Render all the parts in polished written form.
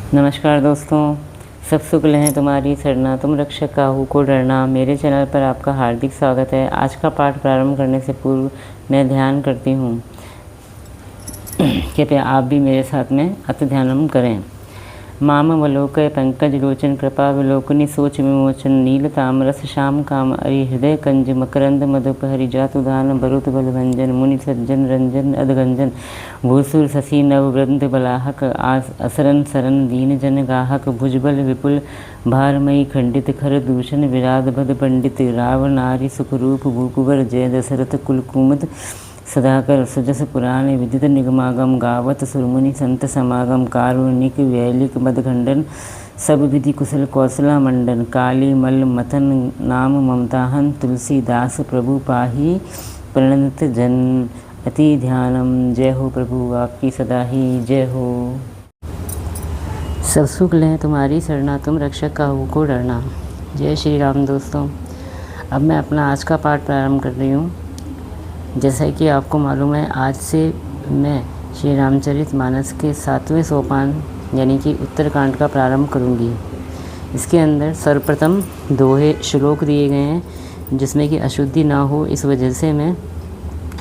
नमस्कार दोस्तों, सब शुक्ल हैं तुम्हारी सरना, तुम रक्षक काहू को डरना। मेरे चैनल पर आपका हार्दिक स्वागत है। आज का पाठ प्रारंभ करने से पूर्व मैं ध्यान करती हूँ, कृपया आप भी मेरे साथ में अति ध्यानम करें। मामवलोकय पंकज लोचन कृपा विलोकनी सोच विमोचन नील तामरस श्याम काम अरि हृदय कंज मकरंद मधुपहरि जातुदान बरुत बलभंजन मुनि सज्जन रंजन अधगंजन भूसुर शशि नववृंद बलाहक असरन सरन दीन जन गाहक भुजबल विपुल भारमयी खंडित खर दूषण विराध भद पंडित राव नारी सुखरूप भूकुवर जय दशरथ कुलकुमुद सदाकर सुजस पुराण विदित निगमागम गावत सुरमुनि संत समागम कारुणिक वैलिक मदखंडन सब विधि कुशल कौशला मंडन काली मल मथन नाम ममताहन तुलसीदास प्रभु पाही प्रणत जन अति ध्यानम। जय हो प्रभु आपकी सदा ही जय हो। सब सुख लें तुम्हारी सरना, तुम रक्षक काहू को डरना। जय श्री राम। दोस्तों, अब मैं अपना आज का पाठ प्रारंभ कर रही हूँ। जैसा कि आपको मालूम है, आज से मैं श्री रामचरित मानस के 7वें सोपान यानी कि उत्तरकांड का प्रारंभ करूंगी। इसके अंदर सर्वप्रथम दोहे श्लोक दिए गए हैं, जिसमें कि अशुद्धि ना हो, इस वजह से मैं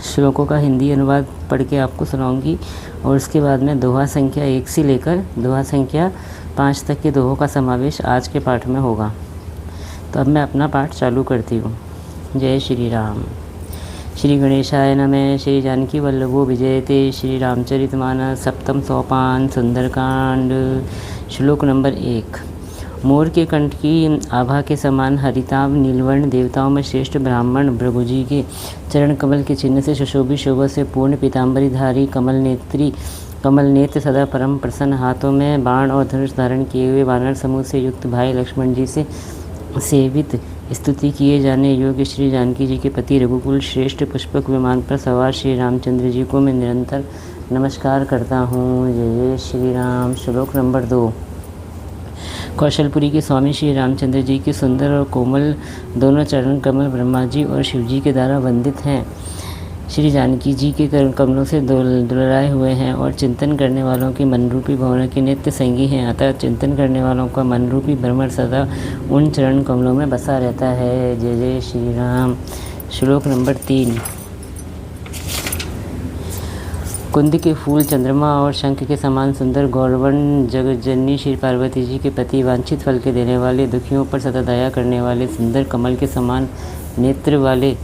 श्लोकों का हिंदी अनुवाद पढ़ के आपको सुनाऊंगी। और उसके बाद में दोहा संख्या 1 से लेकर दोहा संख्या 5 तक के दोहों का समावेश आज के पाठ में होगा। तो अब मैं अपना पाठ चालू करती हूँ। जय श्री राम। श्री गणेशाय नमः। श्री जानकी वल्लभो विजयते। श्री रामचरितमानस सप्तम सोपान सुंदरकांड। श्लोक नंबर 1। मोर के कंठ की आभा के समान हरिताभ नीलवर्ण देवताओं में श्रेष्ठ ब्राह्मण भृगु जी के चरण कमल के चिन्ह से सुशोभित शोभा से पूर्ण पीताम्बरीधारी कमल नेत्र सदा परम प्रसन्न, हाथों में बाण और धनुष धारण किए हुए वानर समूह से युक्त भाई लक्ष्मण जी से सेवित स्तुति किए जाने योग्य श्री जानकी जी के पति रघुकुल श्रेष्ठ पुष्पक विमान पर सवार श्री रामचंद्र जी को मैं निरंतर नमस्कार करता हूँ। जय श्री राम। श्लोक नंबर 2। कौशलपुरी के स्वामी श्री रामचंद्र जी के सुंदर और कोमल दोनों चरण कमल ब्रह्मा जी और शिव जी के द्वारा वंदित हैं। श्री जानकी जी के कमलों से दुलराए हुए हैं और चिंतन करने वालों के मनरूपी भवनों के नित्य संगी हैं। अतः चिंतन करने वालों का मनरूपी भ्रमर सदा उन चरण कमलों में बसा रहता है। जय जय श्री राम। श्लोक नंबर 3। कुंद के फूल चंद्रमा और शंख के समान सुंदर गौरवर्ण जगज्जननी श्री पार्वती जी के पति वांछित फल के देने वाले, दुखियों पर सदा दया करने वाले, सुंदर कमल के समान नेत्र वाले,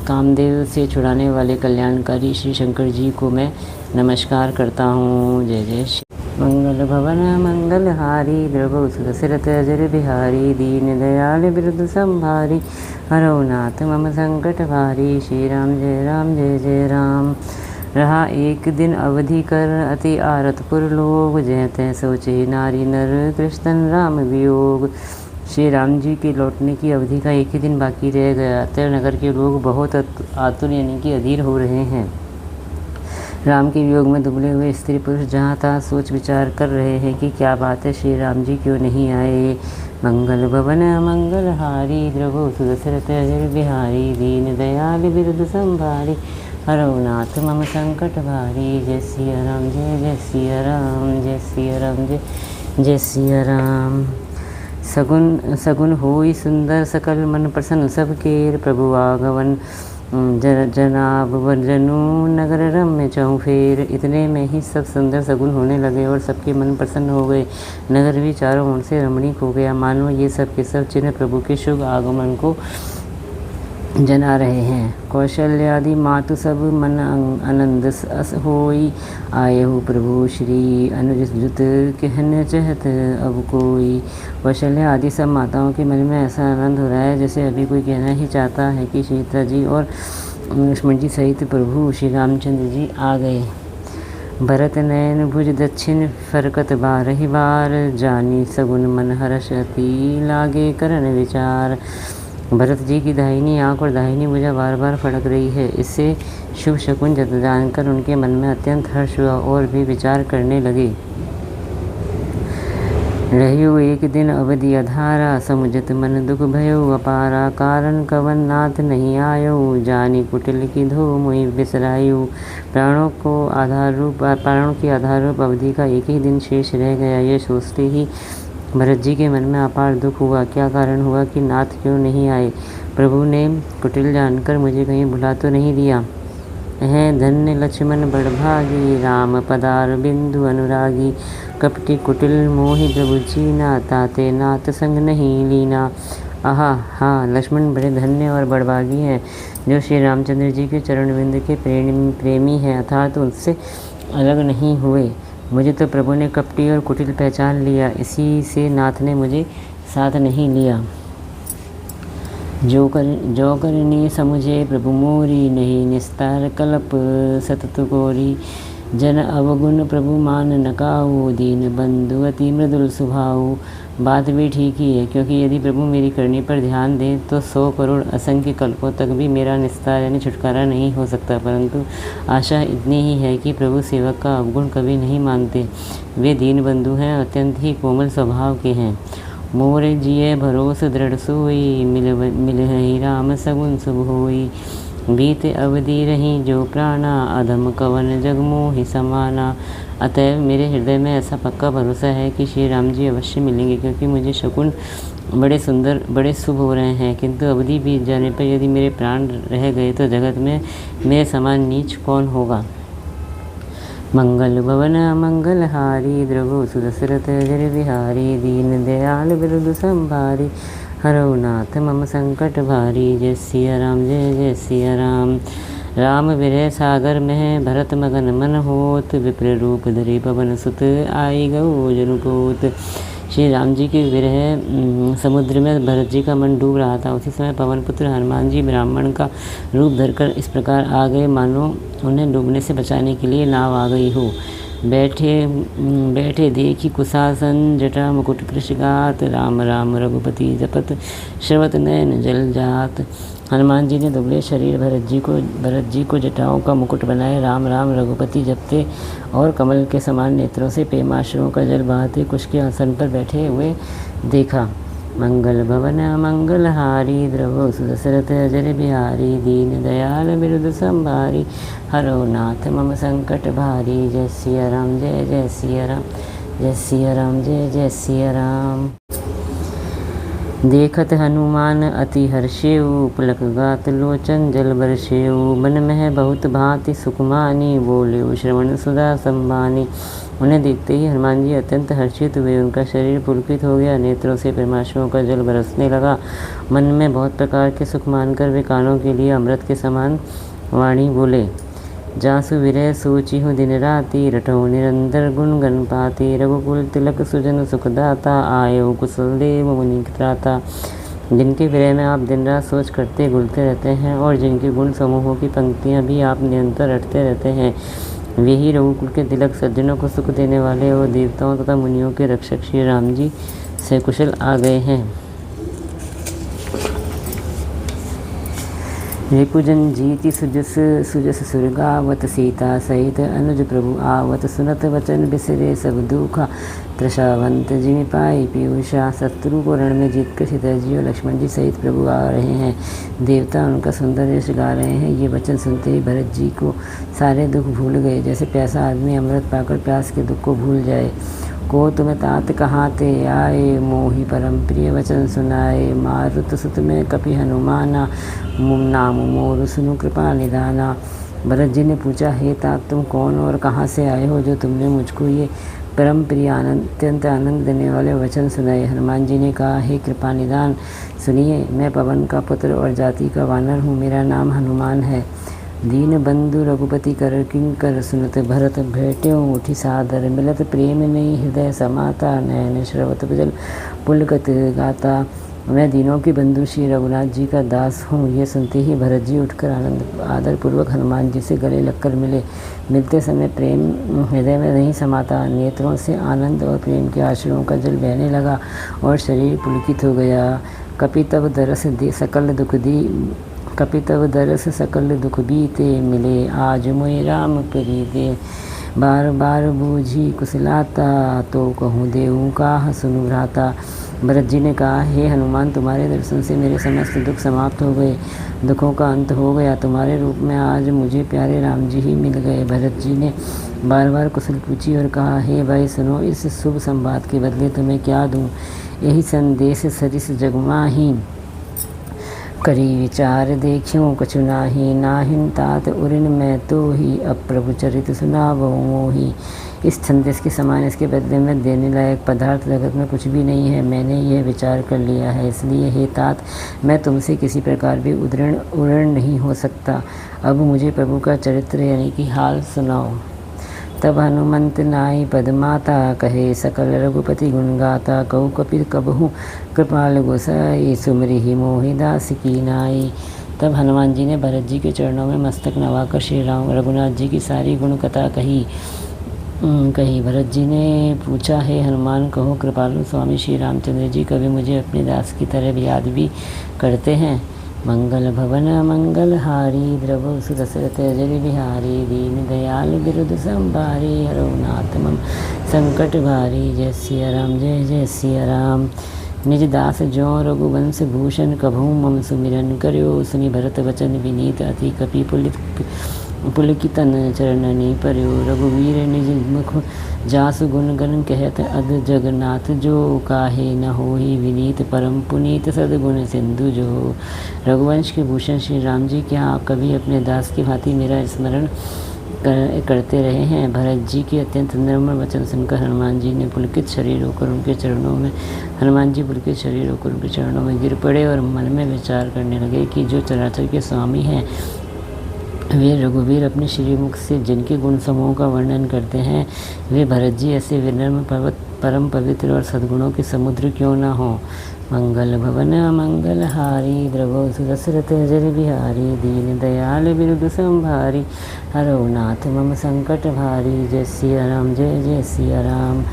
कामदेव से छुड़ाने वाले कल्याणकारी श्री शंकर जी को मैं नमस्कार करता हूँ। जय जय श्री। मंगल भवन मंगलहारी द्रवौ सुदशरथ अजर बिहारी दीन दयाल बिरुद संभारी हरौ नाथ मम संकट भारी। श्री राम जय जय राम। रहा एक दिन अवधि कर अति आरतपुर लोग, जय तय सोचे नारी नर कृष्ण राम वियोग। श्री राम जी के लौटने की अवधि का एक ही दिन बाकी रह गया। तय नगर के लोग बहुत आतुर यानी कि अधीर हो रहे हैं। राम के वियोग में दुबले हुए स्त्री पुरुष जहाँ तहाँ सोच विचार कर रहे हैं कि क्या बात है, श्री राम जी क्यों नहीं आए। मंगल भवन मंगलहारी द्रवौ सुदशरथ अजर बिहारी दीन दयाल बिरुद संभारी हरौ नाथ मम संकट भारी। जय सिया राम जय सिया राम जय सिया राम जय सिया राम। सगुन होई सुंदर सकल मन प्रसन्न सब केर, प्रभु आगवन जनाब वर्जनु नगर रम्य चहु फेर। इतने में ही सब सुंदर सगुन होने लगे और सबके मन प्रसन्न हो गए। नगर भी चारों ओर से रमणीक हो गया, मानो ये सब के सब चिन्ह प्रभु के शुभ आगमन को जना रहे हैं। कौशल्यादि मातु सब मन आनंद अस होई, आयहु प्रभु श्री अनुजत कहन चहत अब कोई। कौशल्या आदि सब माताओं के मन में ऐसा आनंद हो रहा है जैसे अभी कोई कहना ही चाहता है कि सीता जी और लक्ष्मण जी सहित प्रभु श्री रामचंद्र जी आ गए। भरत नयन भुज दक्षिण फरकत बारहि बार, जानी सगुन मन हर्ष अति लागे करन विचार। भरत जी की दाहिनी आँख और दाहिनी भुजा बार बार फड़क रही है। इससे शुभ शकुन जानकर उनके मन में अत्यंत हर्ष हुआ और भी विचार करने लगे। रहियो एक दिन अवधि अधारा, समुझत मन दुख भयो अपारा। कारण कवन नाथ नहीं आयो, जानी कुटिल की धो मोहि बिसरायु। प्राणों के आधार रूप अवधि का एक ही दिन शेष रह गया। ये सोचते ही भरत जी के मन में अपार दुख हुआ। क्या कारण हुआ कि नाथ क्यों नहीं आए? प्रभु ने कुटिल जानकर मुझे कहीं भुला तो नहीं दिया है। धन्य लक्ष्मण बड़भागी, राम पदार बिंदु अनुरागी। कपटी कुटिल मोहि प्रभु चीना, ताते नाथ संग नहीं लीना। आहा हाँ, लक्ष्मण बड़े धन्य और बड़भागी हैं जो श्री रामचंद्र जी के चरण बिंद के प्रेमी हैं, अर्थात उनसे अलग नहीं हुए। मुझे तो प्रभु ने कपटी और कुटिल पहचान लिया, इसी से नाथ ने मुझे साथ नहीं लिया। जो करनी समुझे प्रभु मोरी, नहीं निस्तार कल्प सतत कोरी। जन अवगुण प्रभु मान नकाऊ, दीन बंधु अति मृदुल सुभाऊ। बात भी ठीक ही है, क्योंकि यदि प्रभु मेरी करनी पर ध्यान दें तो 100 करोड़ असंख्य कल्पों तक भी मेरा निस्तार यानी छुटकारा नहीं हो सकता। परंतु आशा इतनी ही है कि प्रभु सेवक का अवगुण कभी नहीं मानते। वे दीन बंधु हैं, अत्यंत ही कोमल स्वभाव के हैं। मोरे जिये भरोस दृढ़ सोई, मिलहि राम सगुन शुभ होई। बीते अवधि रही जो प्राणा, अधम कवन जग मोहि समाना। अतएव मेरे हृदय में ऐसा पक्का भरोसा है कि श्री राम जी अवश्य मिलेंगे, क्योंकि मुझे शकुन बड़े सुंदर बड़े शुभ हो रहे हैं। किंतु अवधि बीत जाने पर यदि मेरे प्राण रह गए तो जगत में मेरे समान नीच कौन होगा। मंगल भवन मंगल हारी, द्रवो सुदशरथ जर बिहारी। दीन दयाल बिरुद संभारी, हरौ नाथ मम संकट भारी। जय सिया राम जय जय सिया राम। राम विरह सागर में भरत मगन मन होत, विप्र रूप धरि पवन सुत आई गौ जनु कोत। श्री राम जी के विरह समुद्र में भरत जी का मन डूब रहा था। उसी समय पवन पुत्र हनुमान जी ब्राह्मण का रूप धरकर इस प्रकार आ गए मानो उन्हें डूबने से बचाने के लिए नाव आ गई हो। बैठे देखी कुशासन, जटा मुकुट कृष्णगात। राम राम रघुपति जपत, श्रवत नयन जल जात। हनुमान जी ने दुबले शरीर भरत जी को जटाओं का मुकुट बनाए राम राम रघुपति जपते और कमल के समान नेत्रों से प्रेमाश्रुओं का जल बहाते कुश के आसन पर बैठे हुए देखा। मंगल भवन मंगल हारी, द्रवो सुदशरथ अजर बिहारी। दीन दयाल बिरुद संभारी, हरौ नाथ मम संकट भारी। जय सिया राम जय जय सिया राम, जय सिया राम जय जय सिया राम। देखत हनुमान अति हर्षेऊ, पुलक गात लोचन जल बरसेऊ। मन में बहुत भांति सुकुमानी, बोले श्रवण सुधा संभानी। उन्हें देखते ही हनुमान जी अत्यंत हर्षित हुए। उनका शरीर पुलकित हो गया, नेत्रों से प्रेमाश्रुओं का जल बरसने लगा। मन में बहुत प्रकार के सुख मानकर वे कानों के लिए अमृत के समान वाणी बोले। जासु विरह सोची हूँ दिन राति, रटो निरंतर गुण गण पाती। रघुकुल तिलक सुजन सुखदाता, आयो कुशल देव मुनि त्राता। जिनके विरह में आप दिन रात सोच करते घुलते रहते हैं और जिनके गुण समूहों की पंक्तियाँ भी आप निरंतर रटते रहते हैं, वे ही रघुकुल के तिलक सज्जनों को सुख देने वाले और देवताओं तथा मुनियों के रक्षक श्री राम जी सकुशल आ गए हैं। रिपुजन जीति सुजस सुरगावत, सीता सहित अनुज प्रभु आवत। सुनत वचन बिसरे सब दुखा, त्रसावंत जिमि पाई पीयूषा। शत्रु को रण में जीतकर सीता जी और लक्ष्मण जी सहित प्रभु आ रहे हैं। देवता उनका सौंदर्य यश गा रहे हैं। ये वचन सुनते ही भरत जी को सारे दुख भूल गए, जैसे प्यासा आदमी अमृत पाकर प्यास के दुख को भूल जाए। को तुम तात कहाँ ते आए, मोहि परम प्रिय वचन सुनाए। मारुत सुत में कपि हनुमाना, नाम मोर सुनु कृपा निधाना। भरत जी ने पूछा, हे तात तुम कौन और कहाँ से आए हो जो तुमने मुझको ये परम प्रिय अत्यंत आनंद देने वाले वचन सुनाए। हनुमान जी ने कहा, हे कृपा निधान सुनिए, मैं पवन का पुत्र और जाति का वानर हूँ। मेरा नाम हनुमान है। दीन बंधु रघुपति कर किंकर, सुनत भरत भेट्यो उठी सादर। मिलत प्रेम नहीं हृदय समाता, नयन श्रवत जल पुलकत गाता। मैं दीनों की बंधु श्री रघुनाथ जी का दास हूँ। ये सुनते ही भरत जी उठकर आदरपूर्वक हनुमान जी से गले लगकर मिले। मिलते समय प्रेम हृदय में नहीं समाता, नेत्रों से आनंद और प्रेम के आश्रुओं का जल बहने लगा और शरीर पुलकित हो गया। कपि तब दरस सकल दुख बीते, मिले आज मोहि राम प्रीते। बार बार बूझी कुशलाता, तो कहूँ देऊँ काह सुनु भ्राता। भरत जी ने कहा, हे हनुमान, तुम्हारे दर्शन से मेरे समस्त दुख समाप्त हो गए, दुखों का अंत हो गया। तुम्हारे रूप में आज मुझे प्यारे राम जी ही मिल गए। भरत जी ने बार बार कुशल पूछी और कहा, हे भाई सुनो, इस शुभ संवाद के बदले तुम्हें क्या दूँ। यही संदेश सरिस जगमाही, करी विचार देखियो कछु नाही। नाहिन तात उरिन मैं तो ही, अब प्रभु चरित सुनावो मोही। इस संदेश के समान इसके बदले में देने लायक पदार्थ जगत में कुछ भी नहीं है। मैंने यह विचार कर लिया है, इसलिए हे तात, मैं तुमसे किसी प्रकार भी उड़न नहीं हो सकता। अब मुझे प्रभु का चरित्र यानी कि हाल सुनाओ। तब हनुमंत नाई पदमाता, कहे सकल रघुपति गुण गाता। कहु कपिल कबहु कृपाल गोसाई, सुमरि ही मोहि दास की नाई। तब हनुमान जी ने भरत जी के चरणों में मस्तक नवाकर श्री राम रघुनाथ जी की सारी गुण कथा कही। भरत जी ने पूछा, हे हनुमान, कहो कृपालु स्वामी श्री रामचंद्र जी कभी मुझे अपने दास की तरह याद भी करते हैं। मंगल भवन मंगल हारी, द्रव सुदशरथ जल बिहारी। दीन दयाल बिरुद संभारी, हरौ नाथ मम संकट भारी। जय सिया राम, जय जय सिया राम। निज दास जो रघुवंश भूषण, कभू मम सुमिरन कर्यो। सुनि भरत वचन विनीत, अति कपि पुलकितन चरणनि पर्यो। रघुवीर निज मुख जासु गुण गण कहत, अद जगन्नाथ जो काहे न होहि विनीत। परम पुनीत सद्गुण सिंधु जो। रघुवंश के भूषण श्री राम जी क्या आप कभी अपने दास की भांति मेरा स्मरण करते रहे हैं। भरत जी के अत्यंत नम्र वचन सुनकर हनुमान जी पुलकित शरीर होकर उनके चरणों में गिर पड़े और मन में विचार करने लगे कि जो चराचर के स्वामी हैं, वे रघुवीर अपने श्रीमुख से जिनके गुण समूह का वर्णन करते हैं, वे भरत जी ऐसे विनम्र परम पवित्र और सद्गुणों के समुद्र क्यों न हो। मंगल भवन मंगल हारी, द्रवो सुदशरथ जल बिहारी। दीन दयाल बिरुद संभारी, हरौ नाथ मम संकट भारी। जय सिया राम, जय जय सिया राम।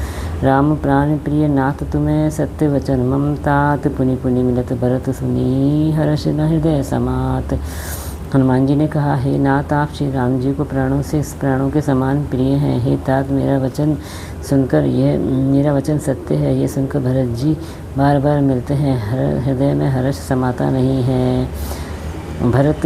राम प्राण प्रिय नाथ तुम्हें सत्य वचन मम तात। पुनि पुनि मिलत भरत सुनी, हर्ष न हृदय समात। हनुमान जी ने कहा, हे नाथ, आप श्री राम जी को प्राणों के समान प्रिय हैं। हे तात, मेरा वचन सत्य है, ये सुनकर भरत जी बार बार मिलते हैं। हृदय में हर्ष समाता नहीं है। भरत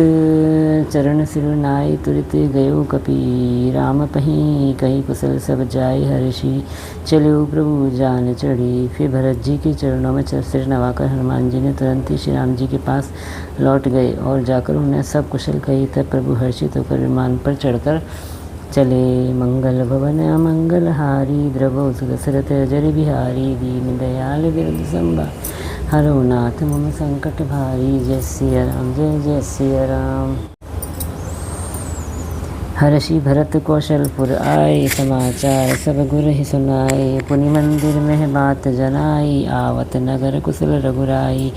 चरण सिरु नाई, तुरत गयो कपि। राम पही कही कुशल सब जाय, हर्षि चलो प्रभु जान चढ़ी। फिर भरत जी के चरणों में सिर नवाकर हनुमान जी ने तुरंत ही श्री राम जी के पास लौट गए और जाकर उन्हें सब कुशल कही। तब प्रभु हर्षित होकर विमान पर चढ़कर चले। मंगल भवन मंगल हारी, द्रवो सुदशरथ जल बिहारी। दीन दयाल बिरुद संभारी, हरौ नाथ मम संकट भारी। जय सिया राम, जय जय सिया राम। हर्षि भरत कौशलपुर आए, समाचार सब गुर ही सुनाए। पुनि मंदिर में बात जनाई, आवत नगर कुशल रघुराई।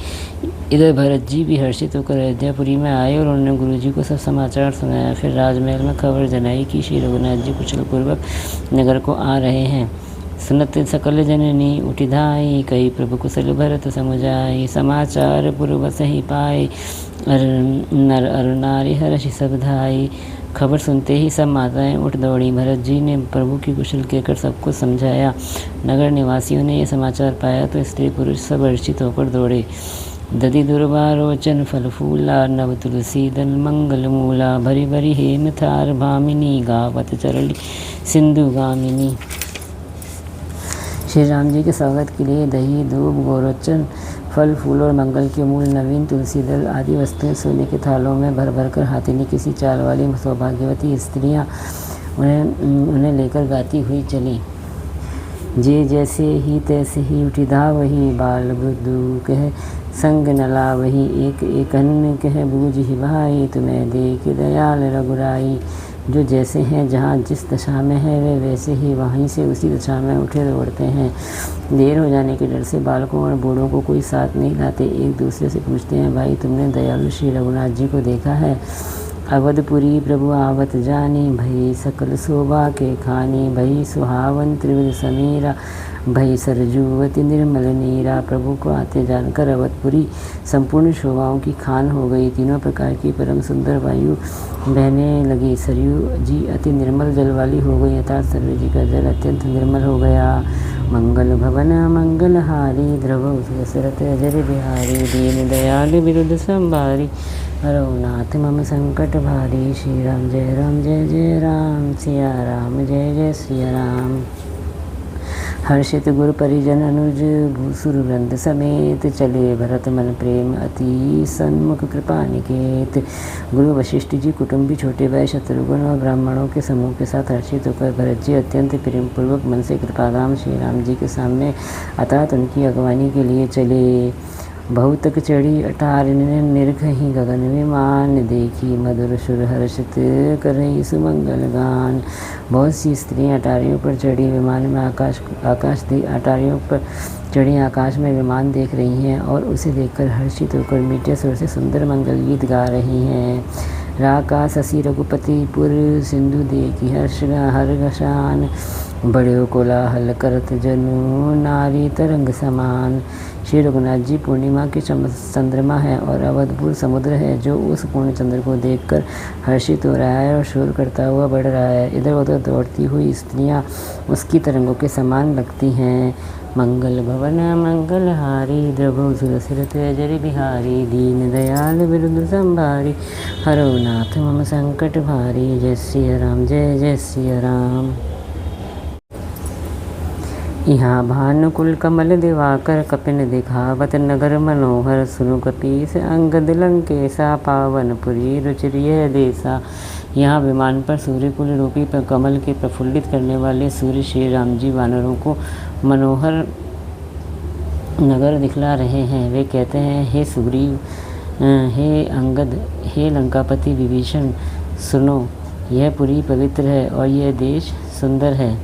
इधर भरत जी भी हर्षित होकर अयोध्यापुरी में आए और उन्होंने गुरु जी को सब समाचार सुनाया। फिर राजमहल में खबर जनाई कि श्री रघुनाथ जी कुशल पूर्वक नगर को आ रहे हैं। सुनत सकल जननी उठिधाई, कही प्रभु कुशल भरत समुझाई। समाचार पुरवस ही पाए, नर अरु नारी हर्षि सब धाई। खबर सुनते ही सब माताएं उठ दौड़ी। भरत जी ने प्रभु की कुशल कहकर सबको समझाया। नगर निवासियों ने यह समाचार पाया तो स्त्री पुरुष सब हर्षित होकर दौड़े। दधि दुर्वा रोचन फल फूला, नव तुलसी दल मंगल मूला। भरी भरी हेम थार भामिनी, गावत चरली सिंधु गामिनी। श्री राम जी के स्वागत के लिए दही दूब गोरोचन फल फूल और मंगल के मूल नवीन तुलसी दल आदि वस्तुएं सोने के थालों में भर भर कर हाथिनी किसी चाल वाली सौभाग्यवती स्त्रियां उन्हें लेकर गाती हुई चली। जे जैसे ही तैसे ही उठिधा वही, बाल वृद्धु कह संग नला वही। एक एकन कह बूझ ही भाई, तुम्हें देख दयाल रघुराई। जो जैसे हैं जहाँ जिस दशा में है वे वैसे ही वहीं से उसी दशा में उठे दौड़ते हैं। देर हो जाने के डर से बालकों और बूढ़ों को कोई साथ नहीं लाते। एक दूसरे से पूछते हैं, भाई तुमने दयालु श्री रघुनाथ जी को देखा है? अवधपुरी प्रभु आवत जानी, भई सकल शोभा के खानी, भई सुहावन त्रिविध समीरा, भई सरजूवती निर्मल नीरा। प्रभु को आते जानकर अवधपुरी संपूर्ण शोभाओं की खान हो गई। तीनों प्रकार की परम सुंदर वायु बहने लगी। सरयू जी अति निर्मल जल वाली हो गई, अर्थात सरयू जी का जल अत्यंत निर्मल हो गया। मंगल भवन मंगलहारी, द्रवौ सुरसरत अजर बिहारी, दीन दयाल बिरुद संभारी, हरौ नाथ मम संकट भारी। श्री राम जय जय राम, सिया राम जय जय सिया राम। हर्षित गुरु परिजन अनुज भूसुर वृंद समेत, चले भरत मन प्रेम अति सन्मुख कृपा निकेत। गुरु वशिष्ठ जी, कुटुंबी, छोटे भाई शत्रुघ्न और ब्राह्मणों के समूह के साथ हर्षित होकर भरत जी अत्यंत प्रेम पूर्वक मन से कृपाधाम श्री राम जी के सामने अर्थात उनकी अगवानी के लिए चले। बहुतक चढ़ी अटारिन निर्घही गगन विमान, देखी मधुर सुर हर्षित करई सुमंगल गान। बहुत सी स्त्रियां अटारियों पर चढ़ी विमान में अटारियों पर चढ़ी आकाश में विमान देख रही हैं और उसे देखकर हर्षित होकर मीठे सुर से सुंदर मंगल गीत गा रही हैं। राका शशि रघुपतिपुर, सिंधु देखी हर्षान, बड़े कोलाहल करत जनु, नारी तरंग समान। श्री रघुनाथ जी पूर्णिमा की चंद्रमा है और अवधपुर समुद्र है जो उस पूर्ण चंद्र को देखकर हर्षित हो रहा है और शोर करता हुआ बढ़ रहा है। इधर उधर दौड़ती हुई स्त्रियां उसकी तरंगों के समान लगती हैं। मंगल भवन मंगलहारी, द्रवौ सुरसिरत अजर बिहारी, दीन दयाल बिरुद संभारी, हरौ नाथ मम संकट भारी। जय सिया राम जय सिया राम। यहाँ भानुकुल कमल दिवाकर, कपिन दिखावत नगर मनोहर, सुनु कपीस अंगद लंकेसा, पावनपुरी रुचिरिय देसा। यहाँ विमान पर सूर्यकुल रूपी पर कमल के प्रफुल्लित करने वाले सूर्य श्री राम जी वानरों को मनोहर नगर दिखला रहे हैं। वे कहते हैं, हे सुग्रीव, हे अंगद, हे लंकापति विभीषण, सुनो, यह पुरी पवित्र है और यह देश सुंदर है।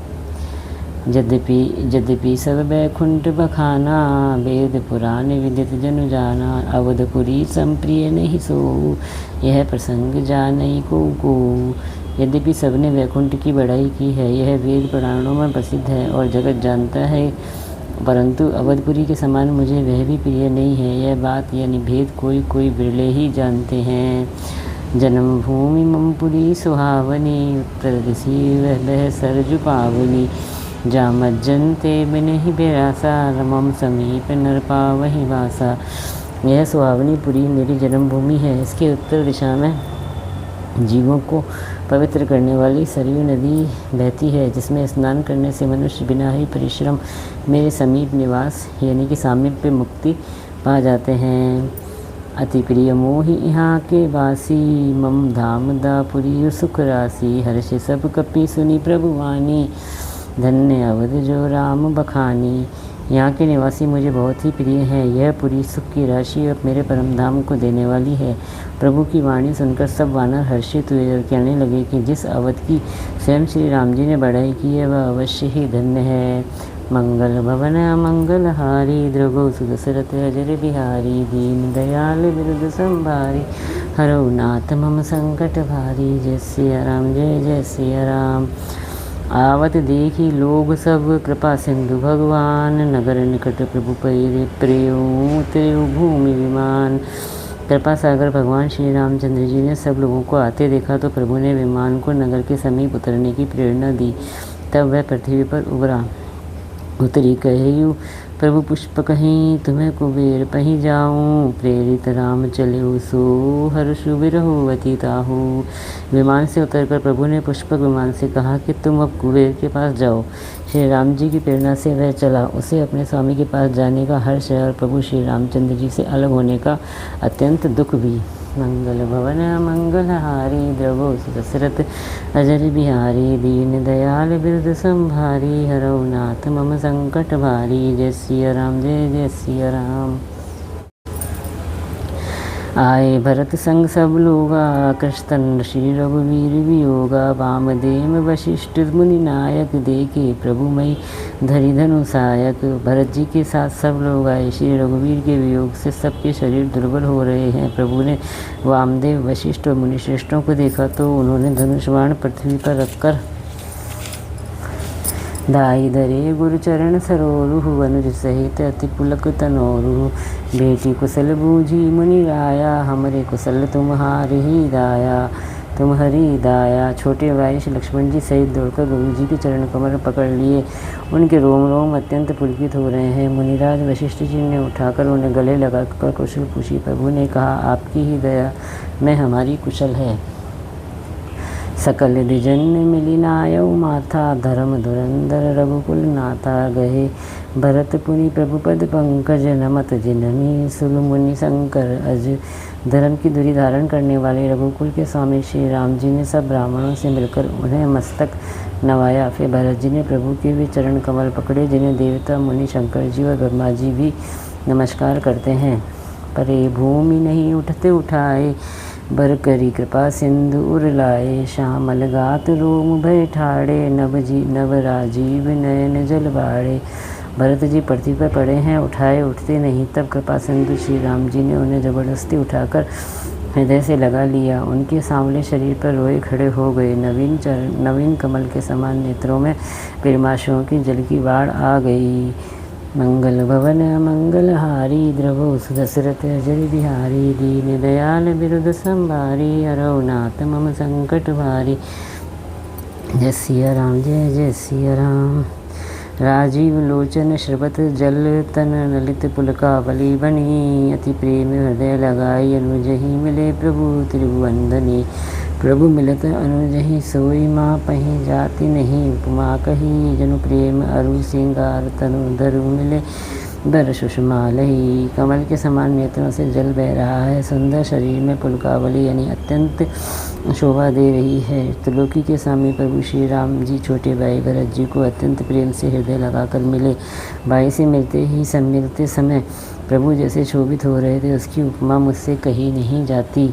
यद्यपि सब बैकुंठ बखाना, वेद पुराण विदित जनु जाना, अवधपुरी संप्रिय नहीं सो, यह प्रसंग जानई को। यद्यपि सबने वैकुंठ की बढ़ाई की है, यह वेद पुराणों में प्रसिद्ध है और जगत जानता है, परंतु अवधपुरी के समान मुझे वह भी प्रिय नहीं है। यह बात यानी भेद कोई बिरले ही जानते हैं। जन्मभूमि ममपुरी सुहावनी, उत्तर दिशि वह सरजु पावनी, जामज्जन ते बिन ही बेरासा, रमम समीप नर पावहि वासा। यह सुहावनी पुरी मेरी जन्मभूमि है। इसके उत्तर दिशा में जीवों को पवित्र करने वाली सरयू नदी बहती है, जिसमें स्नान करने से मनुष्य बिना ही परिश्रम मेरे समीप निवास यानी कि सामीप्य मुक्ति पा जाते हैं। अति प्रिय मोहि यहाँ के वासी, मम धाम दापुरी सुख राशि, हर्ष सब कपि सुनी प्रभुवानी, धन्य अवध जो राम बखानी। यहाँ के निवासी मुझे बहुत ही प्रिय हैं। यह पुरी सुख की राशि और मेरे परम धाम को देने वाली है। प्रभु की वाणी सुनकर सब वानर हर्षित हुए और कहने लगे कि जिस अवध की स्वयं श्री राम जी ने बढ़ाई की है वह अवश्य ही धन्य है। मंगल भवन मंगलहारी, द्रवौ सुदशरथ अजर बिहारी, दीन दयाल बिरुद संभारी, हरौ नाथ मम संकट भारी। जय सिया राम जय सिया राम। आवत देखी लोग सब, कृपा सिंधु भगवान, नगर निकट प्रभु प्रेऊ त्रियु भूमि विमान। कृपा सागर भगवान श्री रामचंद्र जी ने सब लोगों को आते देखा तो प्रभु ने विमान को नगर के समीप उतरने की प्रेरणा दी। तब वह पृथ्वी पर उतरी कहयु, प्रभु पुष्प कहीं तुम्हें कुबेर पही जाऊं, प्रेरित राम चले सो हर्षु विरहु अति ताहू। विमान से उतरकर प्रभु ने पुष्पक विमान से कहा कि तुम अब कुबेर के पास जाओ। श्री राम जी की प्रेरणा से वह चला। उसे अपने स्वामी के पास जाने का हर्ष है और प्रभु श्री रामचंद्र जी से अलग होने का अत्यंत दुख भी। मंगल भवन मंगलहारी, द्रवौ सुदशरथ अजर बिहारी, दीन दयाल बिरुद संभारी, हरौ नाथ मम संकट भारी। जय सिया राम जय सिया राम। आए भरत संग सब लोगा, कृष्ण श्री रघुवीर वियोगा। वामदेव वशिष्ठ मुनि नायक, देखे प्रभुमयि धरि धनुषायक। भरत जी के साथ सब लोग आए। श्री रघुवीर के वियोग से सबके शरीर दुर्बल हो रहे हैं। प्रभु ने वामदेव वशिष्ठ और मुनिश्रेष्ठों को देखा तो उन्होंने धनुष बाण पृथ्वी पर रखकर दाई धरे गुरुचरण सरोरु। अनुज सहित अति पुलक तनोरु। बेटी कुशल बूझी मुनि राया, हमरे कुशल तुम्हारी ही दाया, तुम्हारी दाया। छोटे भाई श्री लक्ष्मण जी सहित दौड़कर गुरु जी के चरण कमर पकड़ लिए। उनके रोम रोम अत्यंत पुलकित हो रहे हैं। मुनिराज वशिष्ठ जी ने उठाकर उन्हें गले लगाकर कुशल पूछी। प्रभु ने कहा, आपकी ही दया में हमारी कुशल है। सकल द्विजन मिली नायऊ माथा, धर्म धुरंधर रघुकुल नाथा। गहे भरत पुनि प्रभुपद पंकज, नमत जिननी सुल मुनि शंकर अज। धर्म की धुरी धारण करने वाले रघुकुल के स्वामी श्री राम जी ने सब ब्राह्मणों से मिलकर उन्हें मस्तक नवाया। फिर भरत जी ने प्रभु के भी चरण कमल पकड़े, जिन्हें देवता मुनि शंकर जी और ब्रह्मा जी भी नमस्कार करते हैं। परे भूमि नहीं उठते उठाए, बर करी कृपा सिंधु उर लाए। श्यामल गात रोम भय ठाड़े, नव राजीव नयन जल बाड़े। भरत जी पृथ्वी पर पड़े हैं, उठाए उठते नहीं। तब कृपा सिंधु श्री राम जी ने उन्हें जबरदस्ती उठाकर हृदय से लगा लिया। उनके सांवले शरीर पर रोए खड़े हो गए। नवीन कमल के समान नेत्रों में प्रेमाशुओं की जल की बाढ़ आ गई। मंगल भवन मंगल हारी, द्रवो सुदशरथ अजर बिहारी। दीन दयाल बिरुद संभारी, हरौ नाथ मम संकट भारी। जय सिया राम, जय जय सिया राम। राजीव लोचन श्रवत जल तन, ललित पुलकावली बनी। अति प्रेम हृदय लगाई, अनुजहि मिले प्रभु त्रिभुवंदनी। प्रभु मिलत अनुजहि सोई, माँ पही जाति नहीं उपमा कही। जनु प्रेम अरु सिंगार, तनु धरु मिले बर सुषमा लही। कमल के समान नेत्रों से जल बह रहा है। सुंदर शरीर में पुलकावली यानी अत्यंत शोभा दे रही है। त्रिलोकी के स्वामी प्रभु श्री राम जी छोटे भाई भरत जी को अत्यंत प्रेम से हृदय लगाकर मिले। भाई से मिलते समय प्रभु जैसे शोभित हो रहे थे, उसकी उपमा मुझसे कही नहीं जाती।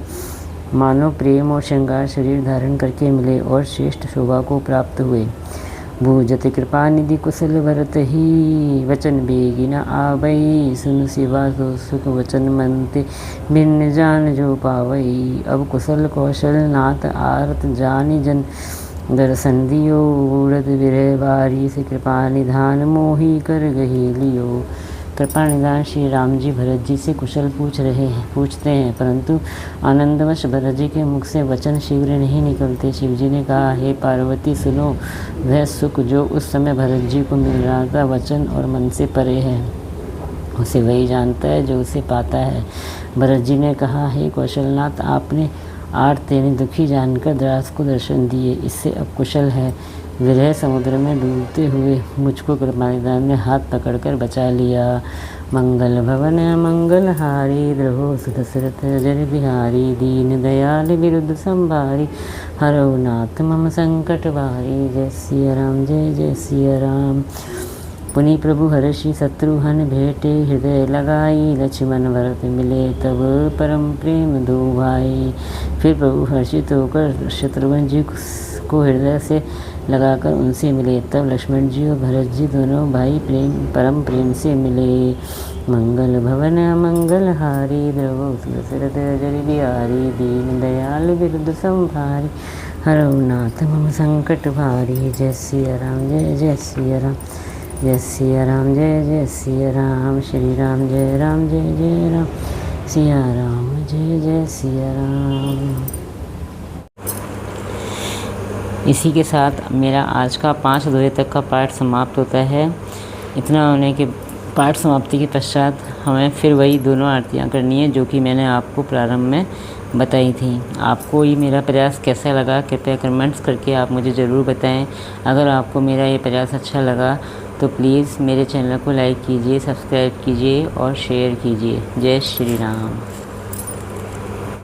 मानो प्रेम और श्रृंगार शरीर धारण करके मिले और श्रेष्ठ शोभा को प्राप्त हुए। भूजत कृपा निधि कुशल भरत ही, वचन बेगी न आवई। सुन सिवा सो सुख वचन मनते, भिन्न जान जो पावई। अब कुशल कौशल नाथ आरत जानि जन, दर्शन दियो उड़द विरह बारी। से कृपा निधान मोही कर गही लियो। कृपा निधान श्री राम जी भरत जी से कुशल पूछते हैं, परंतु आनंदवश भरत जी के मुख से वचन शीघ्र नहीं निकलते। शिव जी ने कहा, हे पार्वती सुनो, वह सुख जो उस समय भरत जी को मिल रहा था वचन और मन से परे है। उसे वही जानता है जो उसे पाता है। भरत जी ने कहा, हे कौशलनाथ, आपने तेने दुखी जानकर द्रास को दर्शन दिए, इससे अब कुशल है। विरह समुद्र में डूबते हुए मुझको कृपानिधान ने हाथ पकड़कर बचा लिया। मंगल भवन मंगल हारी, द्रहो सुदशरथ अजर बिहारी। दीन दयाल बिरुद संभारी, हरौ नाथ मम संकट भारी। जय सिया राम, जय जय सिया राम। पुनि प्रभु हर्षि शत्रुघ्न भेटे, हृदय लगाई। लक्ष्मण भरत मिले तब परम प्रेम दो भाई। फिर प्रभु हर्षित होकर शत्रुघ्न जी को हृदय से लगाकर उनसे मिले। तब लक्ष्मण जी और भरत जी दोनों भाई परम प्रेम से मिले। मंगल भवन मंगल हारी, द्रवो सुदशरथ अजर बिहारी। दीन दयाल बिरुद संभारी, हरौ नाथ मम संकट भारी। जय सिया राम, जय जय सिया राम। जय सिया राम, जय जय सिया राम। श्री राम जय जय राम। सिया राम जय जय सिया राम। इसी के साथ मेरा आज का 5 अध्याय तक का पाठ समाप्त होता है। इतना होने के पाठ समाप्ति के पश्चात हमें फिर वही दोनों आरतियाँ करनी है जो कि मैंने आपको प्रारंभ में बताई थी। आपको ये मेरा प्रयास कैसा लगा, कृपया कमेंट्स करके आप मुझे ज़रूर बताएं। अगर आपको मेरा ये प्रयास अच्छा लगा तो प्लीज़ मेरे चैनल को लाइक कीजिए, सब्सक्राइब कीजिए और शेयर कीजिए। जय श्री राम।